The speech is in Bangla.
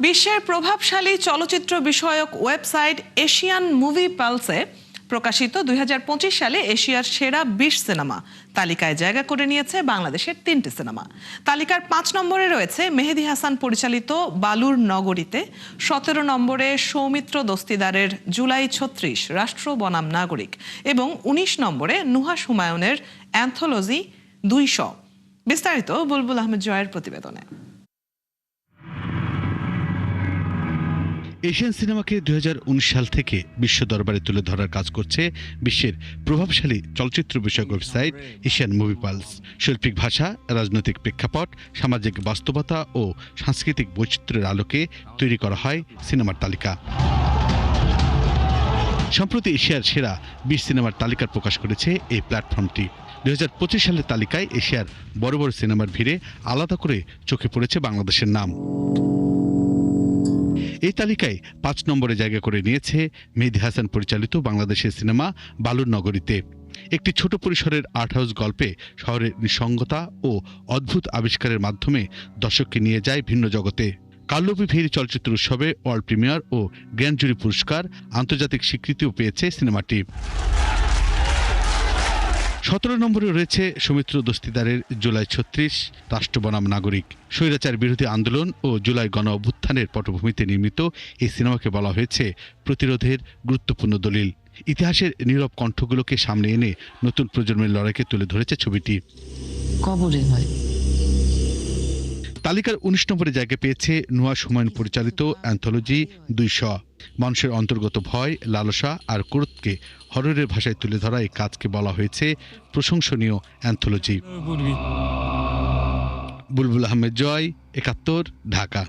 বিশ্বের প্রভাবশালী চলচ্চিত্র বিষয়ক ওয়েবসাইট এশিয়ান মুভি পালসে প্রকাশিত 2025 সালে এশিয়ার সেরা 20 সিনেমা তালিকায় জায়গা করে নিয়েছে বাংলাদেশের 3টি সিনেমা। তালিকার 5 নম্বরে রয়েছে মেহেদী হাসান পরিচালিত বালুর নগরীতে, 17 নম্বরে সৌমিত্র দস্তিদারের জুলাই 36 রাষ্ট্র বনাম নাগরিক এবং 19 নম্বরে নুহাস হুমায়ুনের অ্যান্থোলজি 200। বিস্তারিত বুলবুল আহমেদ জয়ের প্রতিবেদনে। এশিয়ান সিনেমাকে 2019 সাল থেকে বিশ্ব দরবারে তুলে ধরার কাজ করছে বিশ্বের প্রভাবশালী চলচ্চিত্র বিষয়ক ওয়েবসাইট এশিয়ান মুভি পালস। শৈল্পিক ভাষা, রাজনৈতিক প্রেক্ষাপট, সামাজিক বাস্তবতা ও সাংস্কৃতিক বৈচিত্র্যের আলোকে তৈরি করা হয় সিনেমার তালিকা। সম্প্রতি এশিয়ার সেরা 20 সিনেমার তালিকা প্রকাশ করেছে এই প্ল্যাটফর্মটি। 2025 সালের তালিকায় এশিয়ার বড় বড় সিনেমার ভিড়ে আলাদা করে চোখে পড়েছে বাংলাদেশের নাম। এই তালিকায় 5 নম্বরে জায়গা করে নিয়েছে মেহেদী হাসান পরিচালিত বাংলাদেশের সিনেমা বালুর নগরীতে। একটি ছোট পরিসরের আর্ট হাউস গল্পে শহরের নিঃসঙ্গতা ও অদ্ভুত আবিষ্কারের মাধ্যমে দর্শককে নিয়ে যায় ভিন্ন জগতে। কার্লোপি ফেরি চলচ্চিত্র উৎসবে ওয়ার্ল্ড প্রিমিয়ার ও গ্র্যান্ড জুরি পুরস্কার, আন্তর্জাতিক স্বীকৃতিও পেয়েছে সিনেমাটি। 17 নম্বরে রয়েছে সৌমিত্র দস্তিদারের জুলাই 36 রাষ্ট্র বনাম নাগরিক। স্বৈরাচার বিরোধী আন্দোলন ও জুলাই গণ অভ্যুত্থানের পটভূমিতে নির্মিত এই সিনেমাকে বলা হয়েছে প্রতিরোধের গুরুত্বপূর্ণ দলিল। ইতিহাসের নীরব কণ্ঠগুলোকে সামনে এনে নতুন প্রজন্মের লড়াইকে তুলে ধরেছে ছবিটি। কবরে হয়। তালিকার 19 নম্বরে জায়গা পেয়েছে নুহাস হুমায়ুন পরিচালিত অ্যান্থোলজি 200। মানুষের অন্তর্গত ভয়, লালসা আর ক্রোধকে হররের ভাষায় তুলে ধরা এই কাজকে বলা হয়েছে প্রশংসনীয় অ্যান্থোলজি। বুলবুল আহমেদ জয়, 71, ঢাকা।